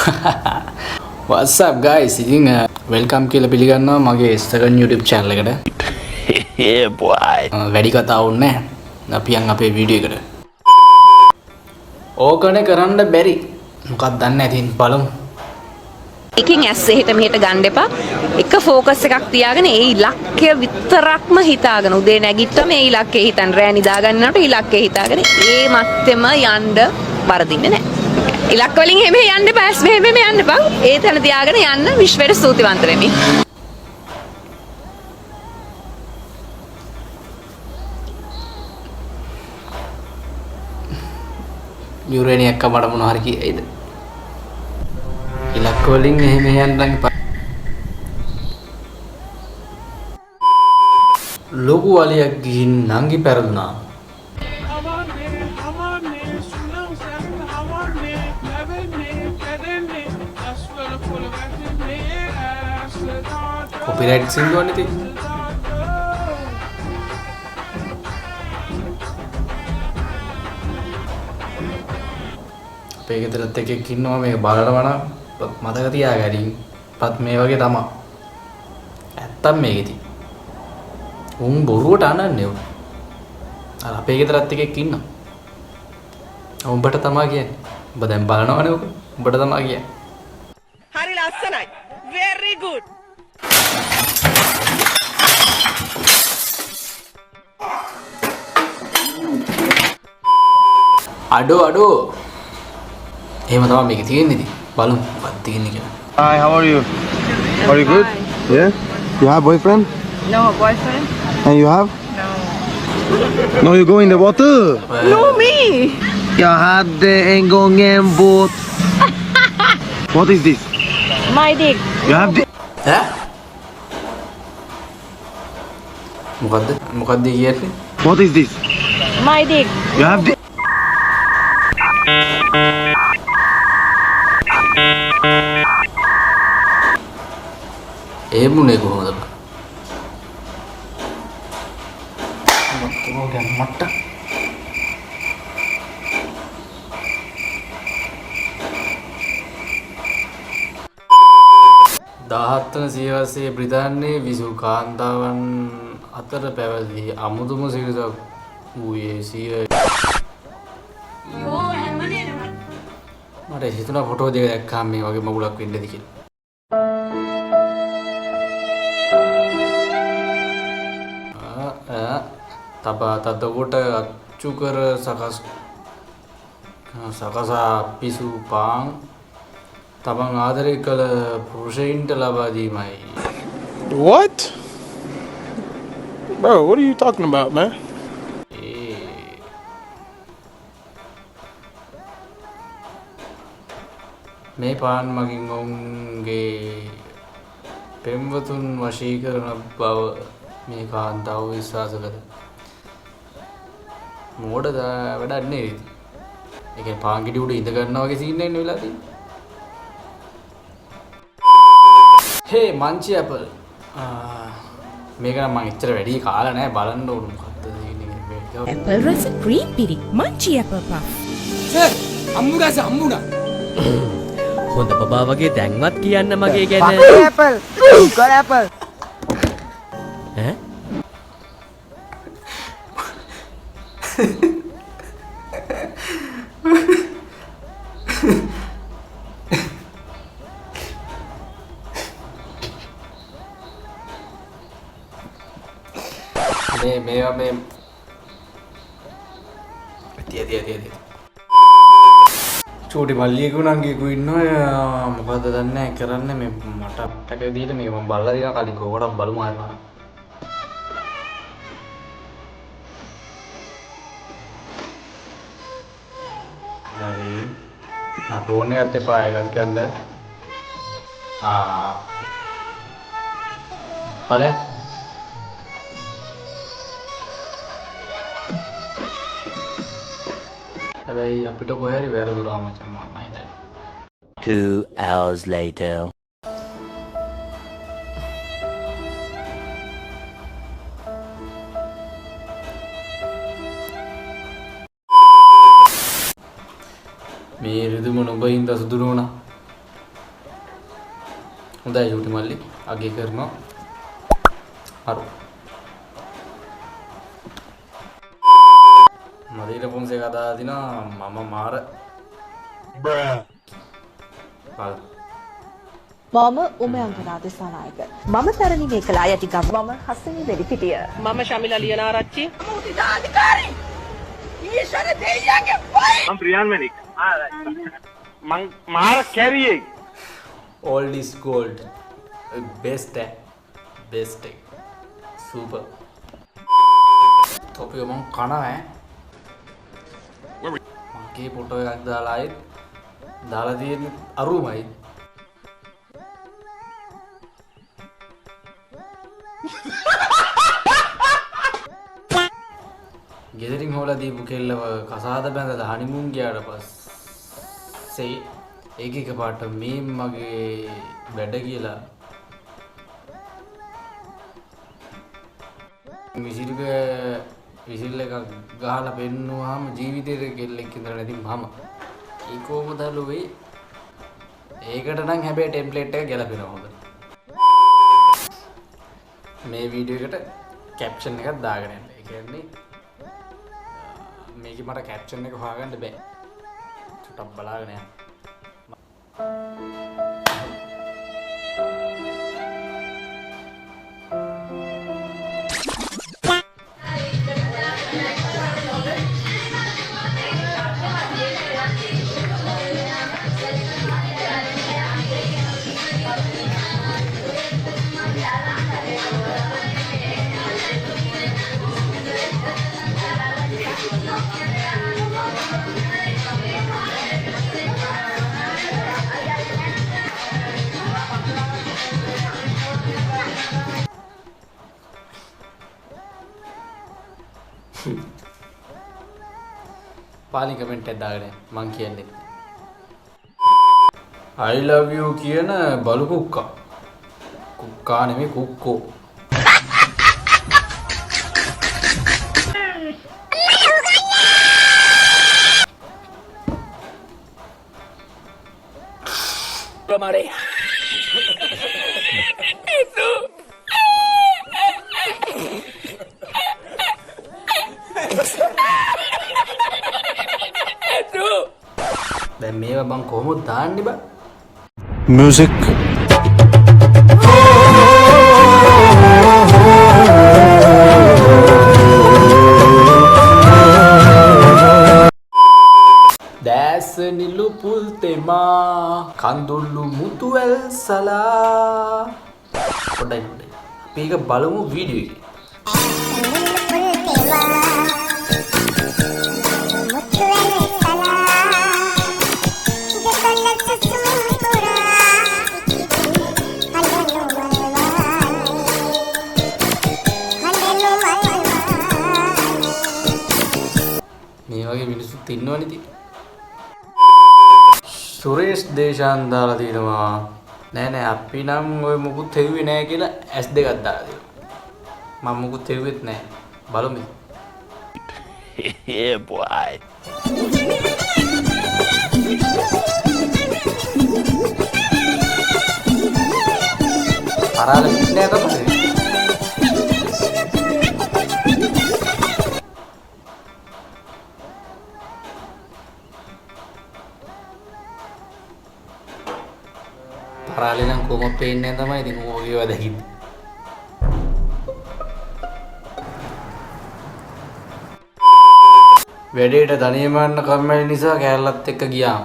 What's up guys? ඉතින් welcome කියලා පිළිගන්නවා මගේ Instagram YouTube channel එකට. Yeah boy. වැඩි කතා වුන්නේ නැහැ. අපි යන් අපේ වීඩියෝ එකට. ඕකනේ කරන්න බැරි. මොකක්ද දන්නේ නැති බලමු. එකකින් ඇස් එහෙට මෙහෙට ගන්න එපා. එක ફોකස් එකක් තියාගෙන ඒ ඉලක්කය විතරක්ම හිතාගෙන උදේ නැගිට්ටම ඒ ඉලක්කය හිතන්න රෑ නිදා ගන්නකොට ඉලක්කය හිතාගෙන ඒ මත්තෙම යන්න වරදින්නේ නැහැ. ඉලක්ක වලින් එහෙම යන්න එපා. ඇස් මෙහෙම යන්න එපා. ඒ තැන තියාගෙන යන්න විශ්වයට ස්තුතිවන්ත වෙමි. යුරේනියක් කමඩ මොන හරි කියයිද? ඉලක්ක වලින් එහෙම යන්න ලොකු වලියක් ගිහින් නංගි පෙරදුනා. කොපිරයිට් සින්දුවක් නෙති. අපේ ගෙදරත් එකෙක් ඉන්නවා මේක බලනවා නම් මතක තියාගන්න. පත් මේ වගේ තමයි. ඇත්තම් මේකෙදි. උන් බොරුවට අනන්නේ උන්. අර අපේ ගෙදරත් එකෙක් ඉන්නවා. උඹට තමයි කියන්නේ. උඹ දැන් බලනවනේ ඔක. උඹට තමයි කියන්නේ. හරි ලස්සනයි. very good. අඩෝ එහෙම තමයි මේක තියෙන්නේ ඉතින්. බලමු මොකක්ද තියෙන්නේ කියලා. Hi, how are you? Are you good? Yeah? You have boyfriend? No boyfriend? And you have? No. No, you go in the water. No me. Jag hade en gång en båt. What is this? My dick. You have this? ඈ? මොකද්ද කියන්නේ? What is this? My dick. You have this? ඒමුනේ කොහොමද? මට්ට 17 වන සියවසේ බ්‍රිතාන්‍යයේ විසු කාන්තාවන් අතර පැවති අමුතුම සිරිතක් වූයේ සිය මට හිතුණා ෆොටෝ දෙක දැක්කම මේ වගේ මගුලක් වෙන්නද කියලා. තබා තදකොට අච්චු කර සකසා පිසු පාන් තමන් ආදරය කළ පුරුෂයින්ට ලබා දීමයි. What? Bro, what are you talking about, man? මේ පාන් මගින් ඔවුන්ගේ පෙම්වතුන් වශී කරන බව මේ කාන්තාව විශ්වාස කළා. මෝඩ වැඩක් නේ ඉතින්. ඒ කියන්නේ පාන් ගෙඩි උඩ ඉඳ ගන්නවා වගේ සීන් එකක් වෙලා තියෙන්නේ. Hey Munchie Apple. මේක නම් මම ඉතර වැඩි කාලා නැහැ බලන්න ඕන මොකක්ද තියෙන්නේ. Apple රස cream පිරි Munchie Apple puff. අම්මුණා. හොඳ බබා වගේ දැන්වත් කියන්න මගේ ගැන. apple. Got apple. ඈ? මේ තිය චූටි මල්ලියෙකු නංගියෙකු ඉන්නවා මොකද්ද දන්නේ නැහැ කරන්නේ මේ මට අප්ටක විදියට මේක මම බලලා දිනා කලින් කොහොමද බලමු ආයෙත් හරි ආ ෆෝන් එකත් එපා එකක් ගන්න බලය හැබැයි අපිට කොහේ හරි වැරදුනා මචං මම හිතන්නේ 2 hours later. මේ රිදුම නොබයින්ද සුදුරු වුණා. හොඳයි චූටි මල්ලි අගේ කරනවා හරි මදීර පොන්සේක අදා දිනා මම මාර බ්‍රා මම උමයන්ගනා දිසානායක මම තරණි මේකලා යටි ගම් මම හසනි වෙලිපිටිය මම ශමිලා ලියනාරච්චි අධිකාරී Ishwara දෙයියන්ගේ file I'm Priyan Manik. මං මාර කැරියෙක්. all is gold best super තොපිය මං කනවා මගේ ෆොටෝ එකක් දාලා තියෙන්නේ අරුමයි ගෙදරින් හොලා දීපු කෙල්ලව කසාද බැඳලා හනිමුන් ගියාට පස්සේ ඒක එකපාරට මේ මගේ වැඩ කියලා විසිල් එකක් ගහලා පෙන්නුවාම ජීවිතේ කෙල්ලෙක් ඉඳලා නැති මම ඒ කොහොමද ලුවේ ඒකට නම් හැබැයි ටෙම්ප්ලේට් එක ගැලපෙනවා හොඳ මේ වීඩියෝ එකට කැප්ෂන් එකක් දාගෙන යන්න. ඒ කියන්නේ මේක මට කැප්ෂන් එක හොයාගන්න බෑ. චුට්ටක් බලාගෙන යන්න. පාලි කමෙන්ට් එකක් දාගෙන මං කියන්නේ I love you කියන බලු කුක්කා නෙමෙයි කුක්කෝ ප්‍රමාණය දැන් මේවා බං කොහොමද දාන්නේ බං Music. දැස නිලු පුල් තෙමා කඳුළු මුතුවැල් සලා පොඩ්ඩයි අපි එක බලමු වීඩියෝ එකේ මේ වගේ මිනිස්සුත් ඉන්නවනේ ඉතින් සුරේෂ් දේශාන් දාලා තිනවා නෑ අපි නම් ඔය මුකුත් හෙව්වේ නෑ කියලා S2 ක් දාලා තියෙනවා මම මුකුත් හෙව්වෙත් නෑ බලමු Yeah boy. අරාල නෑ තමයි අරාලේ නම් කොහොමද පේන්නේ තමයි ඉතින් ඕගේ ඒවා දැකින්න වැඩේට තනියම යන්න කම්මැලි නිසා කෑල්ලත් එක්ක ගියාම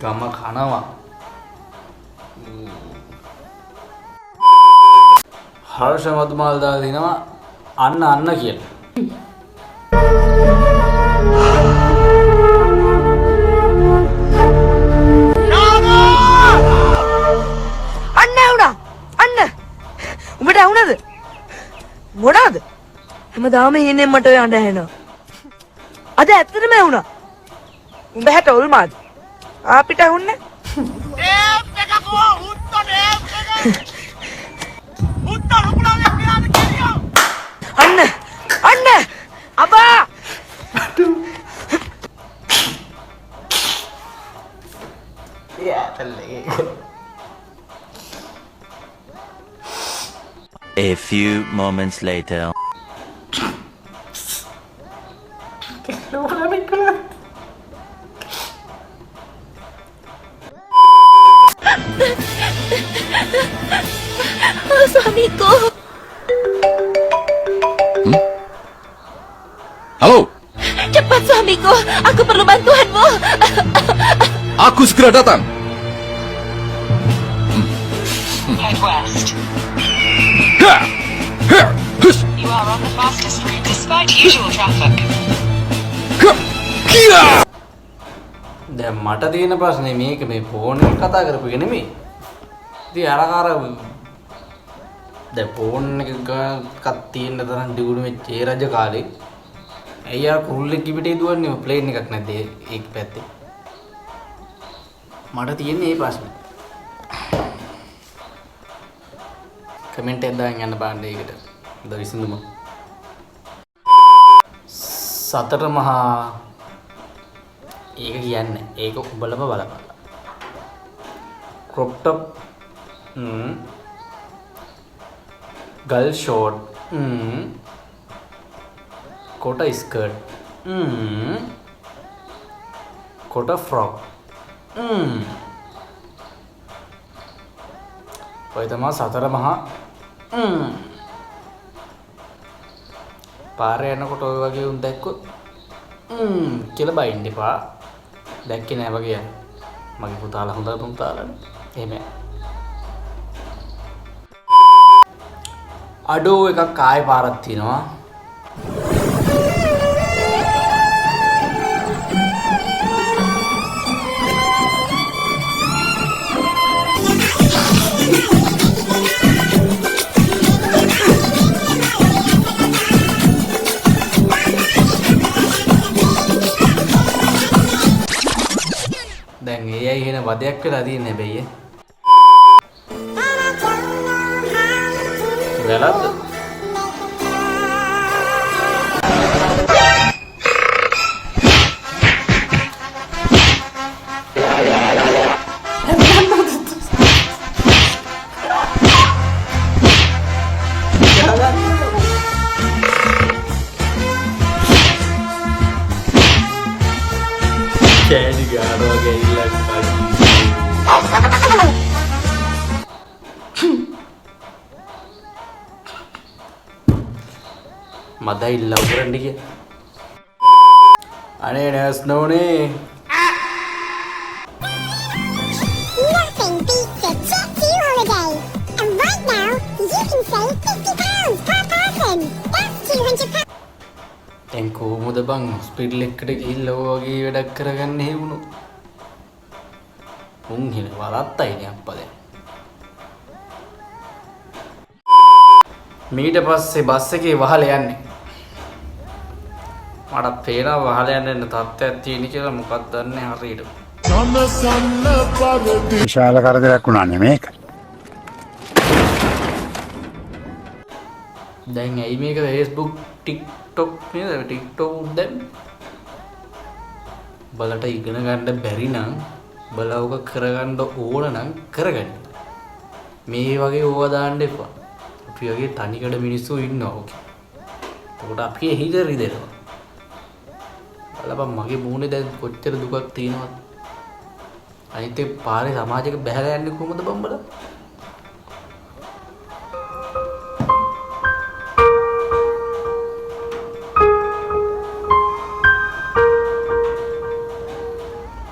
ගම කනවා හර්ෂ මදුමාල් දාලා දිනවා අන්න කියලා අන්න වුණා අන්න උඹට වුණාද හැමදාම හේනේ මට ඔය අඬ ඇහෙනවා. අද ඇත්තටම ඇහුණා. උඹ හැට ඔල්මාද? අපිට ඇහුන්නේ? අන්න අබා A few moments later. Suamiku. Halo, Cepat suamiku, aku perlu bantuanmu. aku segera datang. Head west. Ha! Ha! Hush! You are on the fastest route despite usual traffic. Ha! Kia! දැන් මට තියෙන ප්‍රශ්නේ මේක මේ ෆෝන් එක කතා කරපු එක නෙමෙයි. ඉතින් අරකාර දැන් ෆෝන් එකක් තියෙන තරම් දියුණු වෙච්ච ඒ රජ කාලේ ඇයි ආ කුරුල්ලෙක් පිටේ දුවන්නේ ප්ලේන් එකක් නැද්ද ඒක පැත්තේ. මට තියෙන්නේ මේ ප්‍රශ්නේ. කමෙන්ට් එකක් දාන්න යන්න බලන්න ඒකට. ද විසඳුම. සතර මහා ඒක කියන්නේ ඒක උඹලම බලපන්. ක්‍රොප් টপ ගල් ෂෝට් කොට ස්කර්ට් කොට ෆ්‍රොක් ඔය තමයි සතර මහා පාරේ යනකොට ඔය වගේ උන් දැක්කොත් කියලා බයින්න එපා. දැක්කේ නෑ වගේ යන්න. මගේ පුතාලා හොඳ තුන් තාලානේ. එහෙම. අඩෝ එකක් ආයෙ පාරක් තියෙනවා. දැන් ඒ අය එහෙන වදයක් වෙලා තියෙන්නේ හැබැයි වැරද්ද කෑලි ගානවා ගෑල්ලක් මදයි ලව් කරන්න කිය. අනේ nurse නෝනේ. Nothing beats a Jet 2 holiday. And right now, you can save £50 per person. That's £200. දැන් කොහොමද බං හොස්පිටල් එකට ගිහිල්ලා ඔය වගේ වැඩක් කරගන්න හේවුණු. උන් හින වරත්තයිනේ අප්පා දැන්. මීට පස්සේ බස් එකේ වහල යන්නේ. මට පේනවා වහල යන්න තත්ත්වයක් තියෙන කියලා මොකක්ද දන්නේ හරියට. විශාල කරදරයක් වුණානේ මේක. දැන් ඇයි මේක Facebook TikTok නේද? TikTok දැන් බලට ඉගෙන ගන්න බැරි නම් බලවක කරගන්න ඕන නම් කරගන්න. මේ වගේ ඕවා දාන්න එපා. අපි වගේ තනිකඩ මිනිස්සු ඉන්නවා ඕකේ. එතකොට අපි එහිද රිදෙනවා. බලපන් මගේ මූණේ දැන් කොච්චර දුකක් තියෙනවද? අනිත් ඒ පාරේ සමාජයක බැහැලා යන්නේ කොහොමද බම්බල?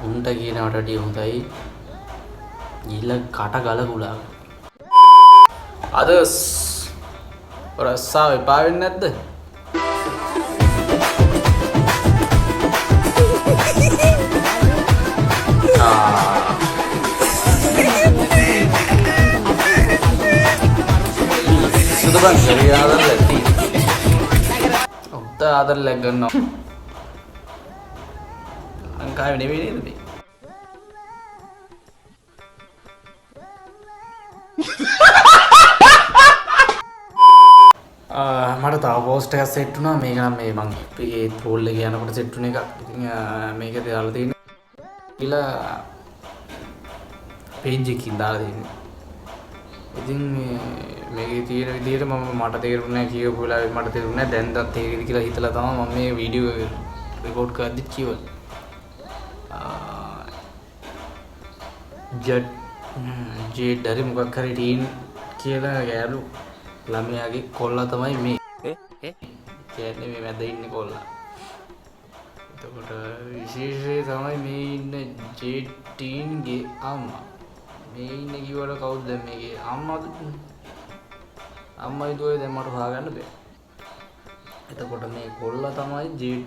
උන්ට කියනවට වඩා හොඳයි ඊළ කට ගලකුලා. අද රස්සාව එපා වෙන්නේ නැද්ද? सुधर बंद करिए आदर लगती ආදරයක් ගන්නවා. ලංකාවේ නෙවෙයි නේද මේ? මට තව පෝස්ට් එකක් සෙට් වුණා. මේක නම් මේ මං ඒ ට්‍රෝල් එකේ යනකොට සෙට් වුණ එකක්. ඉතින් මේක දාලා තියෙන්නේ කියලා පේජ් එකකින් දාලා තියෙන්නේ. ඉතින් මේකේ තියෙන විදිහට මට තේරුන්නේ නැහැ කියපු වෙලාවේ මට තේරුන්නේ නැහැ. දැන් දත් තේරෙයිද කියලා හිතලා තමයි මම මේ වීඩියෝ රෙකෝඩ් කරද්දි කිව්වා. ජෙඩ් හරි මොකක් හරි ටීන් කියලා ගෑලු ළමයාගේ කොල්ලා තමයි මේ. කියන්නේ මේ මැද ඉන්නේ කොල්ලා. එතකොට විශේෂය තමයි මේ ඉන්න ජෙඩ් ටීන්ගේ අම්මා. මේ ඉන්නේ කිව්වට කවුද දැන් මේකේ අම්මාද? අම්මයි දුවයි දැන් මට හොයාගන්න බෑ. එතකොට මේ කොල්ලා තමයි ජෙඩ්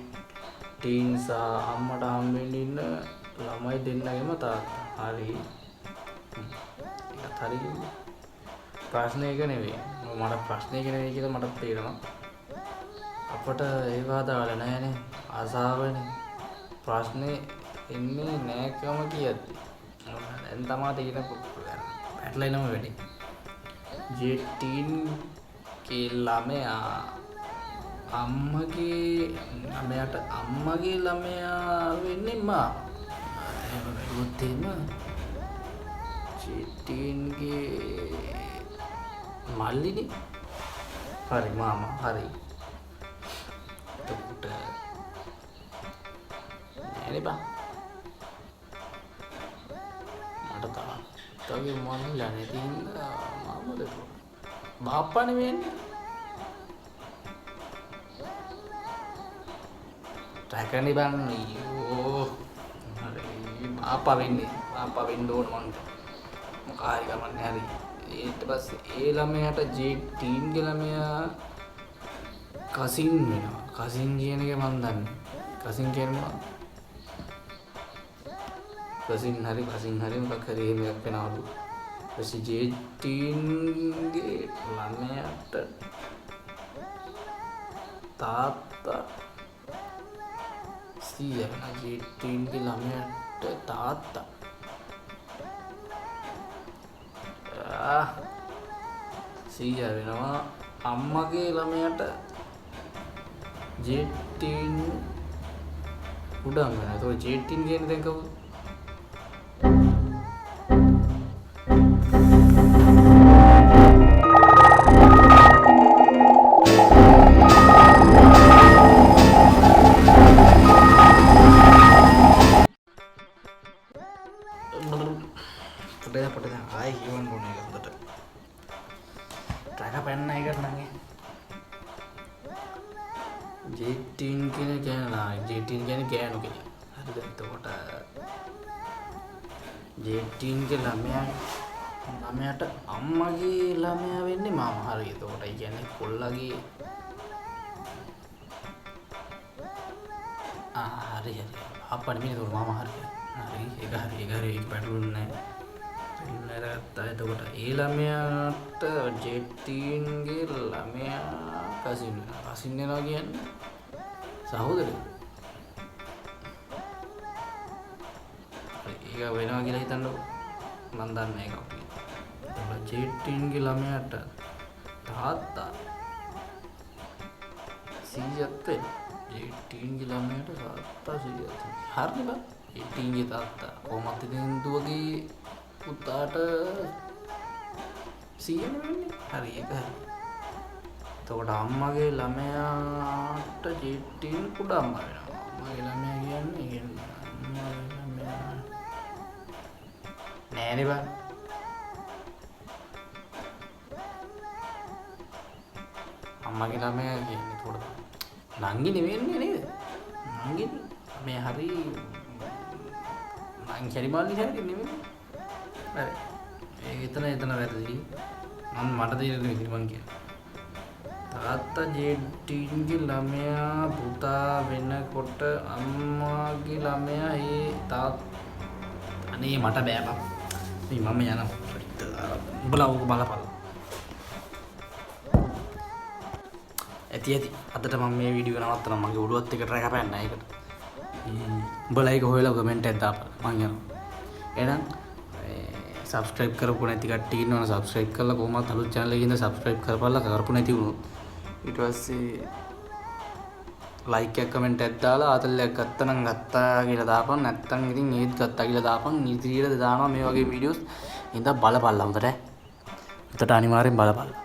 ටීන් සහ අම්මට හම්බෙන්න ඉන්න ළමයි දෙන්නගේම තාත්තා. හරි. ඒකත් හරි කිව්වා. ප්‍රශ්නේ ඒක නෙවෙයි. මට ප්‍රශ්නේ ඒක නෙවෙයි කියලා මට තේරෙනවා. අපට ඒවා දාලා නැහැනේ. ආසාවනේ. ප්‍රශ්නේ එන්නේ නෑකම කියද්දි. දැන් තමයි තේරෙන පැටලෙනම වැඩි. ජෙටින් කේ ළමයා අම්මගේ ළමයා වෙන්නේ මා. එහෙම ජෙටින්ගේ මල්ලිනේ. හරි මාමා හරි. එතකොට නෑනේ බං. මට තාත්තගේ මල්ලිලා නැති හින්දා මාමද බාප්පානේ වෙන්නේ. රැකනේ බං. අයියෝ. හරි බාප්පා වෙන්නේ. බාප්පා වෙන්න ඕන මං. මොකාරි ගමන්නේ හරි. ඊට පස්සේ ඒ ළමයාට ජෙටින්ගේ ළමයා කසින් වෙනවා. කසින් කියන එක මම දන්නේ. කසින් කියනවා කසින් හරි මොකක් හරි එහෙම එකක් වෙනවලු. ඊපස්සේ ජෙටින්ගේ ළමයාට තාත්තා සීයා ජෙටින්ගේ ළමයාට තාත්තා සීයා වෙනවා. අම්මගේ ළමයට ජෙටින් උඩම් වෙනවා. ඒතකොට ජෙටින් කියන්නේ දැන් කවුද? පොඩ ආයි කියවන්න ඕනේ ඒක හොඳට. ට්‍රැක පෙන්න එකට නංගේ. ජෙටින් කියන්නේ ගෑනු කෙනෙක්. හරිද? එතකොට ජෙටින්ගේ ළමයාට අම්මගේ ළමයා වෙන්නේ මාමා. හරි. එතකොට ඒ කියන්නේ කොල්ලගේ හරි. අප්පා නෙමෙයි ඒක මාමා හරි. ඒක පැටලුන්නේ නැහැ. එතකොට ඒ ළමයාට ජෙටින්ගේ ළමයා කසින් වෙනවා කියන්නේ සහෝදරයෝ. ඒක වෙනවා කියලා හිතන්නකො. මම දන්නේ ඒක. එතකොට ජෙටින්ගේ ළමයාට තාත්තා සීයත් ජෙටින්ගේ ළමයාට තාත්තා සීයත්. හරිද බං? ජෙටින්ගේ තාත්තා කොහොමද ඉතින් දුවගේ පුතාට සීයන වෙන්නේ. හරි ඒක හරි. එතකොට අම්මගේ ළමයාට ජෙටින් කුඩා අම්මා වෙනවා. අම්මගේ ළමයා කියන්නේ අම්මගේ ළමයා නෑනේ බං. අම්මගේ ළමයා කියන්නේ පොඩ නංගි නෙවෙන්නේ නේද? නංගි මේ හරි මං කැරිමාලි හැරි නෙවෙයි. හරි. ඒක එතන වැරදි. මට තේරෙන විදිහ මං කියන්නේ. තාත්තා ජෙටින්ගේ ළමයා පුතා වෙනකොට අම්මාගේ ළමයා ඒ අනේ මට බෑ බං. මේ මම යනවා. උඹලා ඕක බලපන්. ඇති ඇති අදට මම මේ වීඩියෝ නවත්තනවා මගේ ඔළුවත් එක ට්‍රැක් අපන්න ඒකට උඹලා ඒක හොයලා කමෙන්ට් එකක් දාපන් මං යනවා එහෙනම් සබස්ක්‍රයිබ් කරපු නැති කට්ටිය ඉන්නවනේ සබස්ක්‍රයිබ් කරලා කොහොමවත් අලුත් channel එකකින් ඉඳලා සබස්ක්‍රයිබ් කරපළා කරපු නැති වුණොත් ඊට පස්සේ ලයික් එකක් කමෙන්ට් එකක් දාලා ආතල්ලයක් ගත්තා නම් ගත්තා කියලා දාපන් නැත්නම් ඉතින් ඒත් ගත්තා කියලා දාපන් ඉතිරියට දානවා මේ වගේ වීඩියෝස් ඉඳලා බලපල්ලා හොඳට එතට අනිවාර්යෙන් බලපල්ලා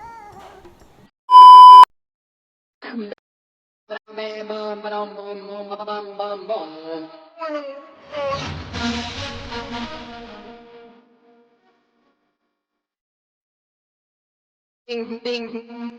Ding ding